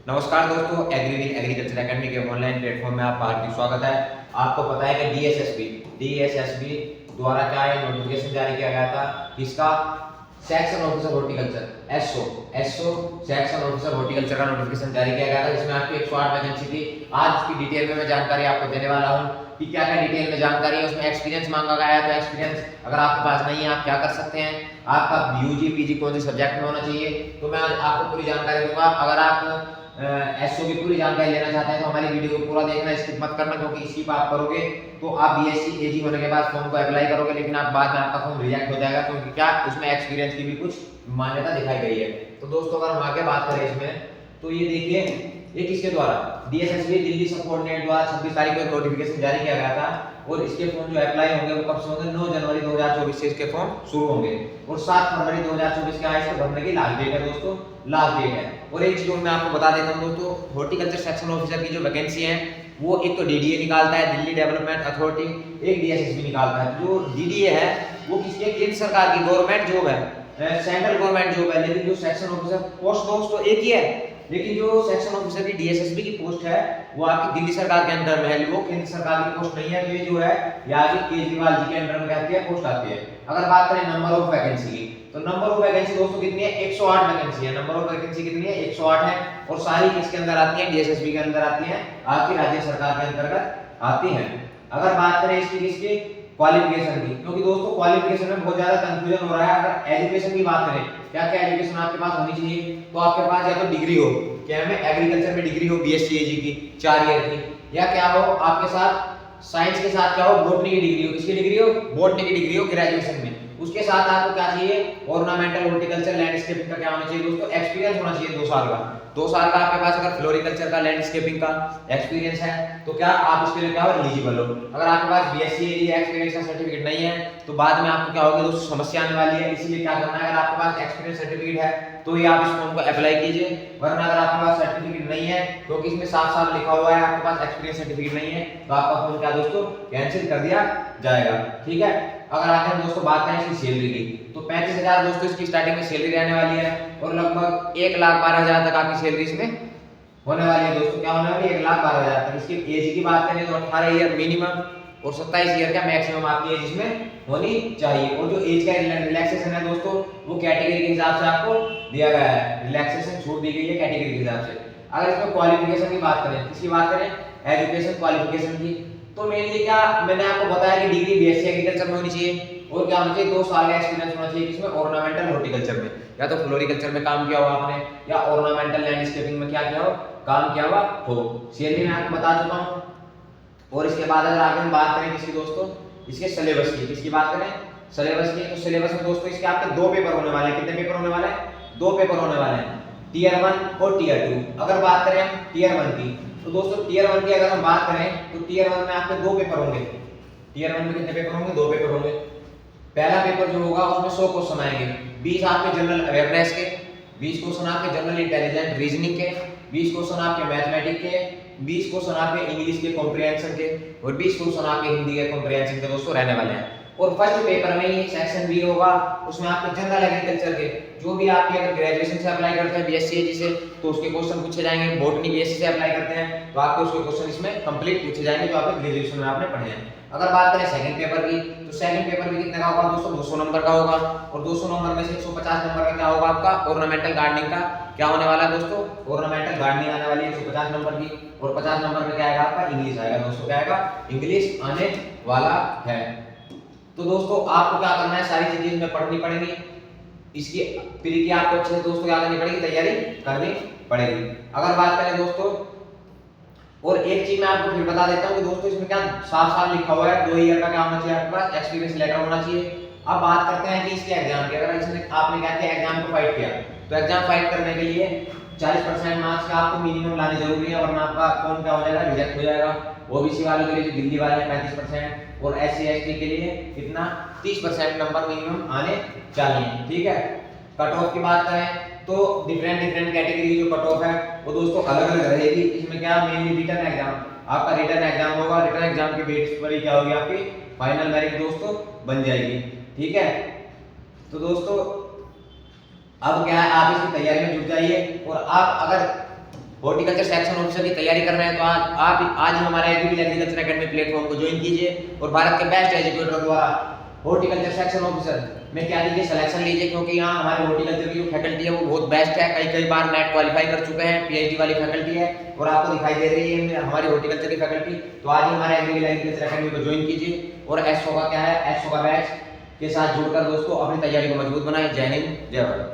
नमस्कार दोस्तों, एग्रीविल agriculture academy के ऑनलाइन प्लेटफॉर्म में आपका हार्दिक स्वागत है। आपको पता है कि डीएसएसबी द्वारा क्या है नोटिफिकेशन जारी किया गया था, किसका? Section officer horticulture SO section officer horticulture का नोटिफिकेशन जारी किया गया था, जिसमें आपकी 108 वैकेंसी थी। आज इसकी डिटेल में मैं जानकारी आपको देने वाला हूं कि क्या क्या डिटेल में जानकारी है। उसमें एक्सपीरियंस मांगा गया है, तो एक्सपीरियंस अगर आपके पास नहीं है आप क्या कर सकते हैं, आपका यूजी पीजी कौन से सब्जेक्ट में होना चाहिए, तो मैं आज आपको पूरी जानकारी दूंगा। अगर आप एसओ की पूरी जानकारी लेना चाहते हैं तो हमारी वीडियो को पूरा देखना, स्किप मत करना, क्योंकि स्किप आप करोगे तो आप बीएससी एजी होने के बाद फॉर्म को अप्लाई करोगे, लेकिन आप बाद में आपका फॉर्म रिजेक्ट हो जाएगा, क्योंकि क्या उसमें एक्सपीरियंस की भी कुछ मान्यता दिखाई गई है। तो दोस्तों अगर हम आगे बात करें इसमें, तो ये देखिए, ये किसके द्वारा, डीएसएसबी दिल्ली सबऑर्डिनेट द्वारा 26 तारीख को एक नोटिफिकेशन जारी किया गया था, और इसके फॉर्म जो अप्लाई होंगे वो कब से होंगे? 9 जनवरी 2024 से इसके फॉर्म शुरू होंगे, और 7 फरवरी 2024 के इसके भरने की लास्ट डेट है दोस्तों, लास्ट डेट है। और एक चीज मैं आपको बता देता हूं दोस्तों, हॉर्टिकल्चर सेक्शन ऑफिसर की जो वैकेंसी है वो एक तो डीडीए निकालता है, दिल्ली डेवलपमेंट अथॉरिटी, एक डीएसएसबी निकालता है। जो डीडीए है वो किसके? केंद्र सरकार की गवर्नमेंट जॉब है, सेंट्रल गवर्नमेंट जॉब है, लेकिन जो सेक्शन ऑफिसर पोस्ट दोस्तों एक ही है, लेकिन जो सेक्शन ऑफिसर की डीएसएसबी की पोस्ट है वो आपकी दिल्ली सरकार के अंडर में है, वो केंद्र सरकार की पोस्ट नहीं है। ये जो है यहाँ की केजरीवाल जी के अंडर में आती है, पोस्ट आती है। अगर बात करें नंबर ऑफ वैकेंसी की, तो नंबर ऑफ वैकेंसी दोस्तों कितनी है? 108 वैकेंसी है। नंबर ऑफ वैकेंसी कितनी है? 108 है, और सारी किसके अंदर आती है? डीएसएसबी के अंदर आती है, आपकी राज्य सरकार के अंतर्गत आती है। अगर बात करें इसकी किसकी क्वालिफिकेशन की, क्योंकि दोस्तों क्वालिफिकेशन में बहुत ज्यादा कंफ्यूजन हो रहा है। अगर एजुकेशन की बात करें, क्या क्या एजुकेशन आपके पास होनी चाहिए, तो आपके पास या तो डिग्री हो, क्या में एग्रीकल्चर में डिग्री हो बीएससी एजी की 4 ईयर की, या क्या हो आपके साथ साइंस के साथ क्या हो, बॉटनी की डिग्री हो। किसकी डिग्री हो? बॉटनी की डिग्री हो ग्रेजुएशन में। उसके साथ आपको क्या चाहिए? ऑर्नामेंटल हॉर्टिकल्चर लैंडस्केपिंग का क्या होना चाहिए दोस्तों? एक्सपीरियंस होना चाहिए 2 साल का। 2 साल का आपके पास अगर फ्लोरिकल्चर का लैंडस्केपिंग का एक्सपीरियंस है तो क्या आप इसके लिए क्या हो, एलिजिबल हो। अगर आपके पास बीएससी एक्सपीरियंस का सर्टिफिकेट नहीं है तो बाद में आपको क्या होगा दोस्तों, समस्या आने वाली है। इसीलिए क्या करना है, अगर आपके पास एक्सपीरियंस सर्टिफिकेट है तो ही आप इस फॉर्म को अप्लाई कीजिए, वरना अगर आपके पास सर्टिफिकेट नहीं है, क्योंकि इसमें साफ-साफ लिखा हुआ है आपके पास एक्सपीरियंस सर्टिफिकेट नहीं है, तो आपका फॉर्म क्या दोस्तों, कैंसिल कर दिया जाएगा। ठीक है। अगर आगे हम दोस्तों बात करें इसकी सैलरी की, तो 35,000 दोस्तों इसकी स्टार्टिंग में सैलरी रहने वाली है, और लगभग 1,12,000 तक आपकी सैलरी इसमें होने वाली है दोस्तों। क्या होने वाली है? 1,12,000 तक। इसकी एज की बात करें तो 18 ईयर मिनिमम और 27 ईयर का मैक्सिमम आपकी एज इसमें होनी चाहिए। और जो एज का रिलैक्सेशन है दोस्तों, वो कैटेगरी के हिसाब से आपको दिया गया है, रिलैक्सेशन छूट दी गई है कैटेगरी के हिसाब से। अगर इसमें क्वालिफिकेशन की बात करें, किसकी बात करें? एजुकेशन क्वालिफिकेशन की, तो मेनली क्या मैंने आपको बताया कि डिग्री बीएससी एग्रीकल्चर में होनी चाहिए, और क्या होना चाहिए? 2 साल का एक्सपीरियंस होना चाहिए। किसमें? ऑर्नामेंटल हॉर्टिकल्चर में, या तो फ्लोरिकल्चर में काम किया हो आपने, या ऑर्नामेंटल लैंडस्केपिंग में क्या किया हो, काम किया हुआ हो। सैलरी मैं आपको बता चुका हूं। और इसके बाद अगर आगे हम बात करें किसकी दोस्तों, इसके सिलेबस की, किसकी बात करें? सिलेबस की। तो सिलेबस में दोस्तों इसके आपके 2 पेपर होने वाले हैं। कितने पेपर होने वाले हैं? 2 पेपर होने वाले हैं, टीयर 1 और टीयर 2। अगर बात करें हम टीयर 1 की, तो दोस्तों टीयर 1 की अगर हम बात करें तो टीयर 1 में आपके 2 पेपर होंगे। टीयर 1 में कितने पेपर होंगे? 2 पेपर होंगे। पहला पेपर जो होगा उसमें 100 क्वेश्चन आएंगे, 20 आपके जनरल अवेयरनेस के, 20 क्वेश्चन आपके जनरल इंटेलिजेंट रीजनिंग के, 20 क्वेश्चन आपके मैथमेटिक्स के, 20 क्वेश्चन आपके इंग्लिश के कॉम्प्रिहेंशन के, और 20 क्वेश्चन आपके हिंदी के कॉम्प्रिहेंशन के दोस्तों रहने वाले हैं। और फर्स्ट पेपर में ही सेक्शन बी होगा, उसमें आपके जनरल एग्रीकल्चर के जो भी आपके अगर ग्रेजुएशन से अप्लाई करते हैं बीएससी एजी से तो उसके क्वेश्चन पूछे जाएंगे, बॉटनी बीएससी से अप्लाई करते हैं तो आपके उसके क्वेश्चन इसमें कंप्लीट पूछे जाएंगे जो आपके ग्रेजुएशन में आपने पढ़े हैं। अगर बात करें सेकंड पेपर की, तो सेकंड पेपर भी कितने का होगा दोस्तों? 200 नंबर का होगा, और 200 नंबर में से 150 नंबर का क्या होगा आपका? ऑर्नामेंटल गार्डनिंग का क्या होने वाला है दोस्तों? ऑर्नामेंटल गार्डनिंग आने वाली है 150 नंबर की, और 50 नंबर में क्या आएगा आपका? इंग्लिश आएगा दोस्तों। क्या आएगा? इंग्लिश आने वाला है। तो दोस्तों आपको क्या करना है, सारी चीजें इसमें पढ़नी पड़ेगी, इसकी प्री की आपको अच्छे से दोस्तों क्या करनी पड़ेगी, तैयारी करनी पड़ेगी। अगर बात करें दोस्तों, और एक चीज मैं आपको फिर बता देता हूं कि दोस्तों इसमें क्या साफ-साफ लिखा हुआ है, 2 ईयर का क्या होना चाहिए आपके पास? एक्सपीरियंस लेटर होना चाहिए। अब बात करते हैं कि इसके एग्जाम की। अगर इसमें आपने क्या किया, एग्जाम को फाइट किया, तो एग्जाम फाइट करने के लिए 40% मार्क्स का आपको मिनिमम लाने जरूरी है, वरना आपका फॉर्म क्या हो जाएगा? रिजेक्ट हो जाएगा। ओबीसी वालों के लिए जो दिल्ली वाले हैं 35%, और एससी एसटी के लिए कितना? 30% नंबर मिनिमम आने चाहिए। ठीक है। कट ऑफ की बात करें तो डिफरेंट कैटेगरी की जो कट ऑफ है वो दोस्तों अलग अलग रहेगी। इसमें क्या मेनली रिटन एग्जाम, आपका रिटन एग्जाम होगा, रिटन एग्जाम के बेस पर ही क्या होगी आपकी फाइनल मेरिट दोस्तों बन जाएगी। ठीक है। तो दोस्तों अब क्या है, आप इसकी तैयारी में जुट जाइए, और आप अगर हॉर्टिकल्चर सेक्शन ऑफिसर की तैयारी कर रहे हैं तो आज ही हमारे एग्रीकल्चर एकेडमी प्लेटफॉर्म को ज्वाइन कीजिए और भारत के बेस्ट एजुकेटर द्वारा हॉर्टिकल्चर सेक्शन ऑफिसर में क्या लीजिए, सिलेक्शन लीजिए, क्योंकि यहाँ हमारे हॉर्टिकल्चर की जो फैकल्टी है वो बहुत बेस्ट है। कई बार नेट क्वालिफाई कर चुके हैं, पीएचडी वाली फैकल्टी है और आपको दिखाई दे रही है हमारी हॉर्टिकल्चर की फैकल्टी। तो आज ही हमारे एग्रीकल्चर एकेडमी को ज्वाइन कीजिए और एसओ का क्या है, एसओ का बैच के साथ जुड़कर दोस्तों अपनी तैयारी को मजबूत बनाएं। जय हिंद, जय भारत।